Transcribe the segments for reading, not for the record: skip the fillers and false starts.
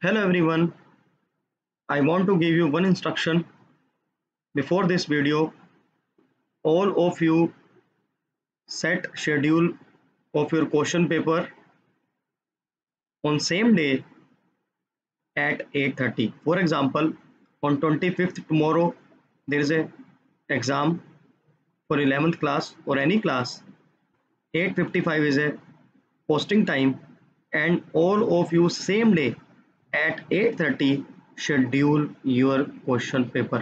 Hello everyone, I want to give you one instruction. Before this video, all of you set schedule of your question paper on same day at 8:30. For example, on 25th tomorrow there is a exam for 11th class or any class. 8:55 is a posting time and all of you same day at 8:30 schedule your question paper.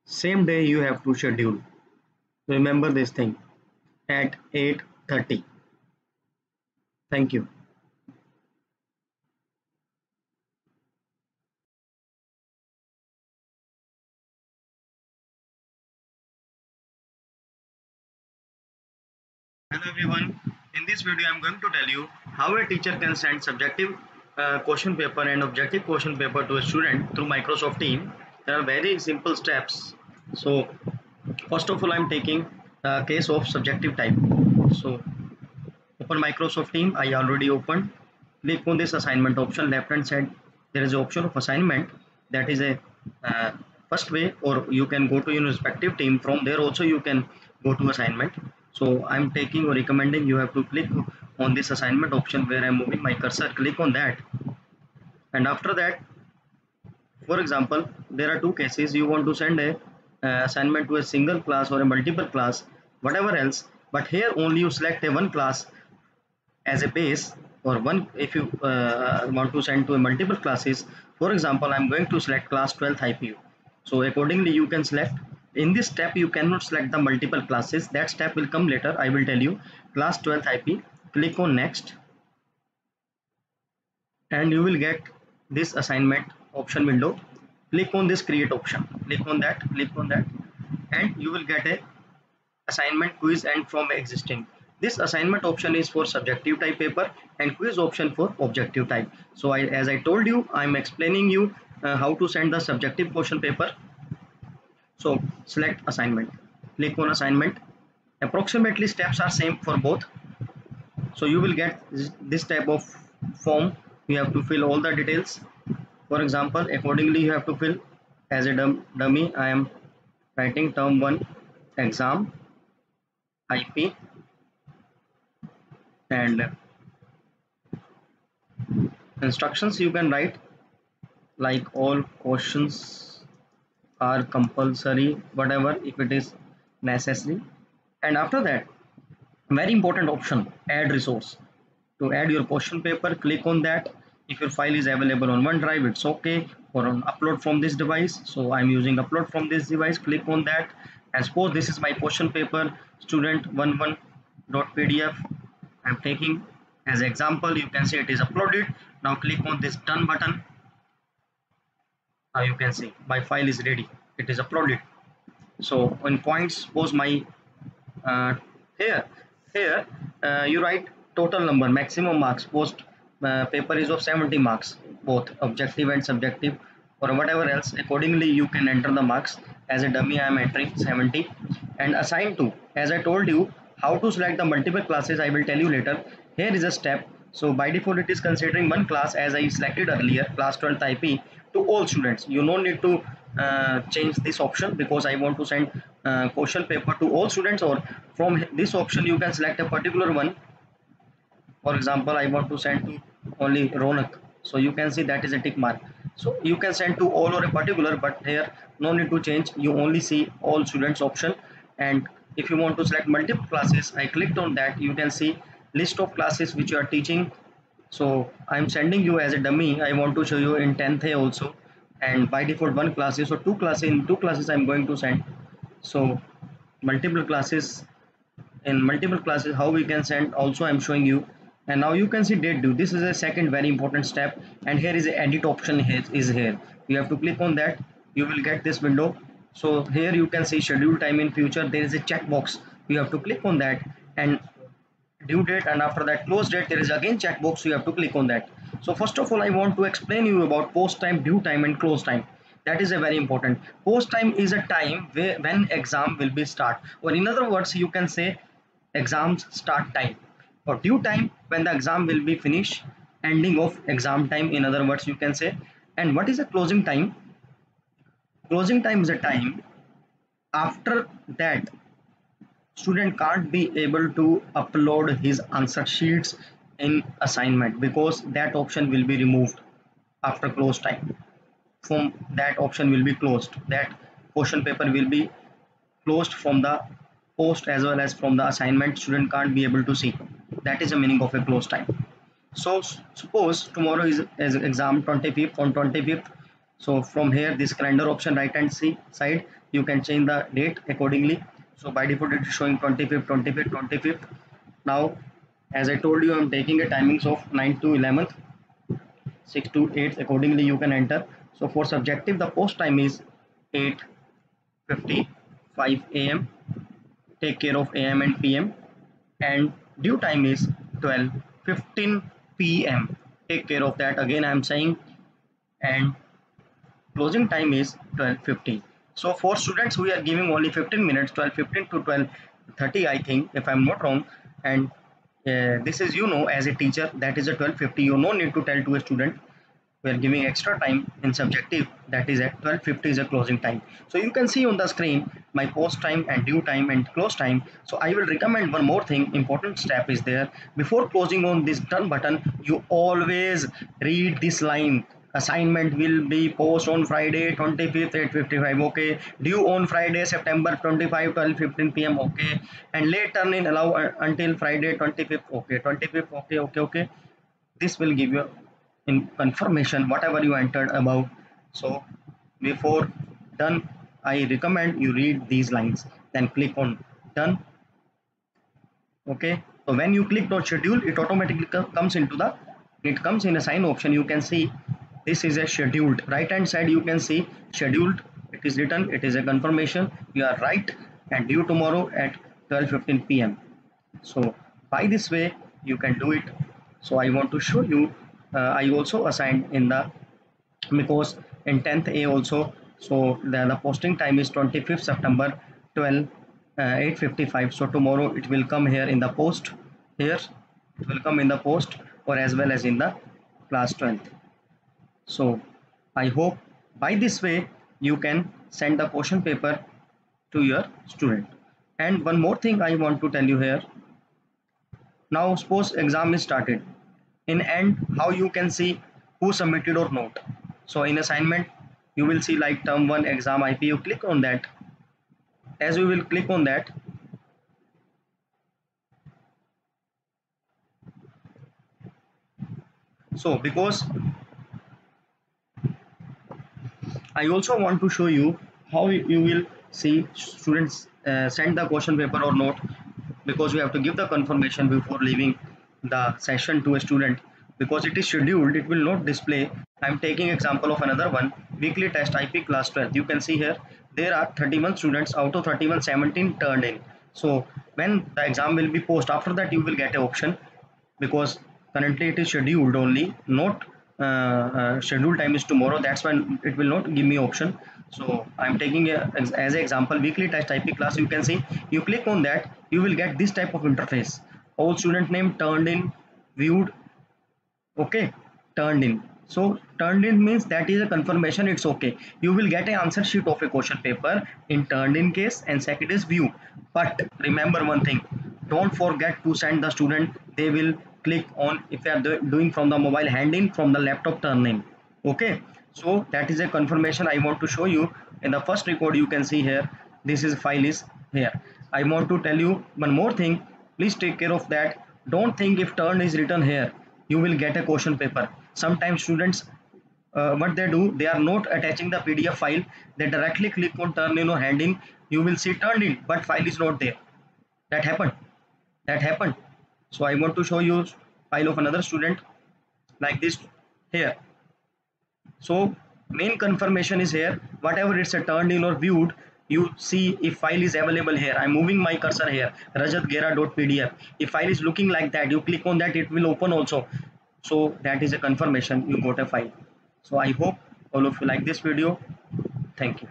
Same day you have to schedule. Remember this thing at 8:30. Thank you. Hello everyone. In this video, I'm going to tell you how a teacher can send subjective question paper and objective question paper to a student through Microsoft Teams. There are very simple steps. So, first of all, I'm taking a case of subjective type. So, open Microsoft Teams. I already opened. Click on this assignment option. Left hand side, there is an option of assignment. That is a uh, first way, or you can go to your respective team. From there also you can go to assignment. So I'm taking or recommending you have to click on this assignment option where I'm moving my cursor. Click on that, and after that, for example, there are two cases. You want to send a assignment to a single class or a multiple class, whatever else. But here only you select a one class as a base, or one if you want to send to a multiple classes. For example, I'm going to select class 12th IPU. So accordingly you can select. In this step you cannot select the multiple classes. That step will come later. I will tell you. Class 12th IP. Click on next and you will get this assignment option window. Click on this create option. Click on that. Click on that and you will get a assignment, quiz and from existing. This assignment option is for subjective type paper and quiz option for objective type. So as I told you, I'm explaining you how to send the subjective question paper. So select assignment, click on assignment. Approximately steps are same for both. So you will get this type of form. You have to fill all the details. For example, accordingly you have to fill. As a dummy, I am writing term 1 exam IP and instructions you can write like all questions are compulsory, whatever if it is necessary. And after that, very important option, add resource. To add your question paper, click on that. If your file is available on OneDrive, it's okay. Or on upload from this device, so I'm using upload from this device. Click on that and suppose this is my question paper student 11.pdf. I'm taking as example. You can see it is uploaded. Now click on this done button. Now you can see my file is ready, it is uploaded. So in points, suppose my uh, here here you write total number, maximum marks. Post paper is of 70 marks, both objective and subjective or whatever else. Accordingly you can enter the marks. As a dummy I am entering 70. And assign to, as I told you how to select the multiple classes, I will tell you later. Here is a step. So by default it is considering one class, as I selected earlier, class 12th IP to all students. You no need to change this option because I want to send question paper to all students. Or from this option you can select a particular one. For example, I want to send to only Ronak, so you can see that is a tick mark. So you can send to all or a particular, but here no need to change. You only see all students option. And if you want to select multiple classes, I clicked on that. You can see list of classes which you are teaching. So I'm sending you as a dummy. I want to show you in 10th A also, and by default one class is, so two classes, in two classes I'm going to send. So multiple classes, in multiple classes how we can send also I'm showing you. And now you can see date due. This is a second very important step. And here is the edit option. Here is here, you have to click on that. You will get this window. So here you can see schedule time in future. There is a checkbox, you have to click on that. And due date, and after that close date, there is again checkbox, you have to click on that. So first of all I want to explain you about post time, due time and close time. That is a very important. Post time is a time where when exam will be start, or in other words you can say exams start time. Or due time, when the exam will be finished. ending of exam time, in other words you can say. And what is a closing time? Closing time is a time after that student can't be able to upload his answer sheets in assignment, because that option will be removed after close time. From that option will be closed, that question paper will be closed from the post as well as from the assignment. Student can't be able to see. That is the meaning of a close time. So suppose tomorrow is exam 25th, on 25th. So from here, this calendar option right hand side, you can change the date accordingly. So by default it is showing 25th, 25th, 25th. Now as I told you, I'm taking a timings of 9 to 11th, 6 to 8 accordingly you can enter. So for subjective, the post time is 8:55 a.m. Take care of AM and PM. And due time is 12:15 p.m. Take care of that, again I am saying. And closing time is 12:15. So for students we are giving only 15 minutes, 12:15 to 12:30 I think, if I'm not wrong. And this is, as a teacher, that is a 12:50. You no need to tell to a student. We are giving extra time in subjective, that is at 12:50 is a closing time. So you can see on the screen my post time and due time and close time. So I will recommend one more thing, important step is there. Before closing on this done button, you always read this line: assignment will be post on Friday 25th 8:55, okay. Due on Friday September 25 12:15 p.m, okay. And late turn in allow until Friday 25th, okay. 25th, okay, okay, okay. This will give you in confirmation whatever you entered above. So before done, I recommend you read these lines, then click on done. Okay, so when you click on schedule, it automatically comes into the, it comes in a sign option. You can see this is a scheduled, right hand side you can see scheduled, it is written, it is a confirmation, you are right. And due tomorrow at 12:15 p.m. So by this way you can do it. So I want to show you, I also assigned in the, because in 10th A also. So the posting time is 25th September 12 8:55. So tomorrow it will come here in the post, here it will come in the post, or as well as in the class 12th. So I hope by this way you can send the question paper to your student. And one more thing I want to tell you here. Now suppose exam is started. In end, how you can see who submitted or not. So in assignment, you will see like term 1 exam IP. You click on that. As you will click on that, so because I also want to show you how you will see students send the question paper or not, because we have to give the confirmation before leaving the session to a student, because it is scheduled, it will not display. I'm taking example of another one, weekly test IP class 12. You can see here there are 31 students, out of 31 17 turned in. So when the exam will be post, after that you will get an option, because currently it is scheduled only, not scheduled time is tomorrow, that's why it will not give me option. So I'm taking as an example weekly test IP class. You can see, you click on that, you will get this type of interface: all student name turned in, viewed, okay, turned in. So turned in means that is a confirmation, it's okay. You will get an answer sheet of a question paper in turned in case, and second is view. But remember one thing, don't forget to send the student, they will click on, if they are doing from the mobile, hand in, from the laptop turn in, okay. So that is a confirmation I want to show you. In the first record you can see here, this is file is here. I want to tell you one more thing, please take care of that. Don't think if turn is written here you will get a question paper. Sometimes students, what they do, they are not attaching the PDF file, they directly click on turn in or hand in. You will see turned in but file is not there. That happened, that happened. So I want to show you file of another student like this here. So main confirmation is here, whatever it's a turned in or viewed, you see if file is available here. I'm moving my cursor here, rajatgera.pdf. If file is looking like that, you click on that, it will open also. So that is a confirmation you got a file. So I hope all of you like this video. Thank you.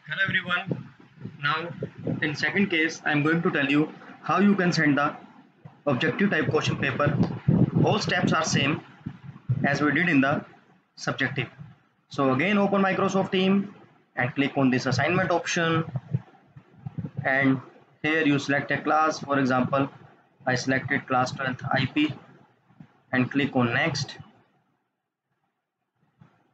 Hello everyone. Now in second case I'm going to tell you how you can send the objective type question paper. All steps are same as we did in the subjective. So again open Microsoft Team and click on this assignment option, and here you select a class. For example, I selected class 12th IP and click on next,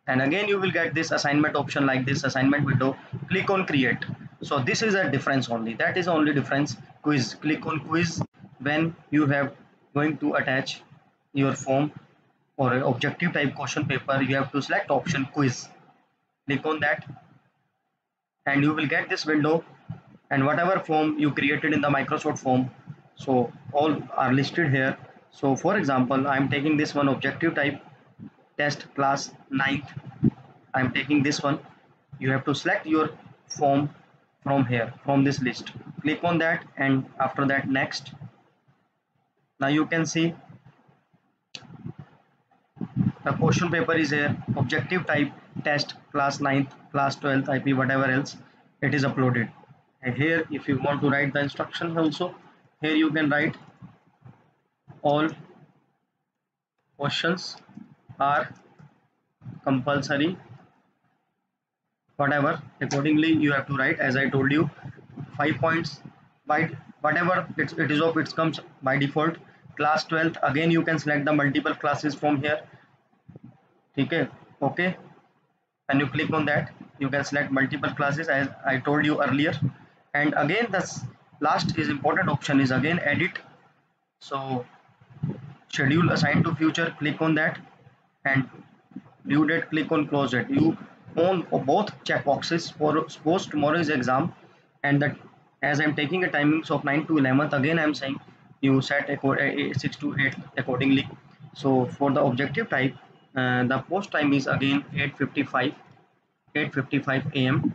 and again you will get this assignment option like this assignment window. Click on create. So this is a difference only, that is only difference. Quiz, click on quiz when you have going to attach your form or an objective type question paper. You have to select option quiz, click on that, and you will get this window, and whatever form you created in the Microsoft form, so all are listed here. So for example, I am taking this one, objective type test class 9th. I am taking this one. You have to select your form from here, from this list. Click on that, and after that next. Now you can see the question paper is here, objective type test class 9th, class 12th IP, whatever else, it is uploaded. And here if you want to write the instructions also, here you can write all questions are compulsory, whatever accordingly you have to write. As I told you, 5 points by whatever it is of, it comes by default. Class 12th, again you can select the multiple classes from here. Okay, okay, and you click on that, you can select multiple classes as I told you earlier. And again the last is important option is again edit. So schedule assigned to future, click on that, and due date, click on close it. You own both checkboxes. For suppose tomorrow is exam, and that as I'm taking a timings of 9 to 11th, again I'm saying you set a 6 to 8 accordingly. So for the objective type, the post time is again 8:55 a.m.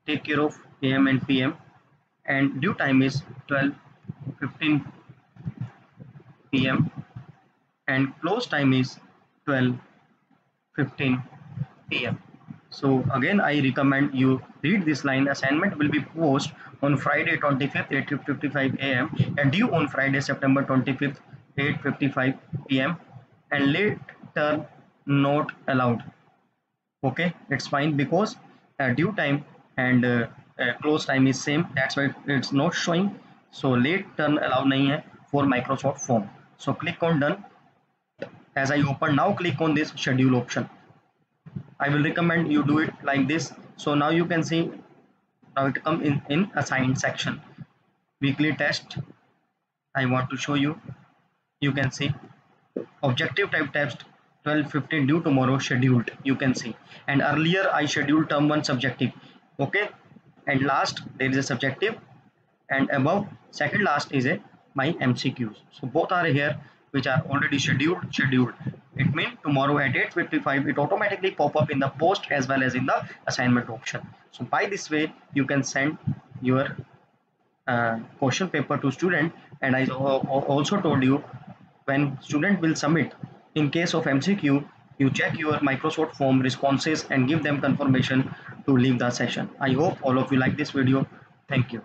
Take care of AM and PM, and due time is 12:15 p.m. and close time is 12:15 p.m. So again I recommend you read this line. Assignment will be posted on Friday 25th 8:55 a.m. and due on Friday September 25th 8:55 p.m. and late turn not allowed. Okay, it's fine because due time and close time is same, that's why it's not showing. So late turn allowed nahi hai for Microsoft form. So click on done. As I open now, click on this schedule option. I will recommend you do it like this. So now you can see, now it come in assigned section, weekly test. I want to show you. You can see objective type test 12:15 due tomorrow scheduled, you can see. And earlier I scheduled term 1 subjective. Okay, and last there is a subjective, and above second last is a my MCQs. So both are here which are already scheduled. It means tomorrow at 8:55 it automatically pop up in the post as well as in the assignment option. So by this way you can send your question paper to student. And I also told you, when student will submit, in case of MCQ, you check your Microsoft form responses and give them confirmation to leave the session. I hope all of you like this video. Thank you.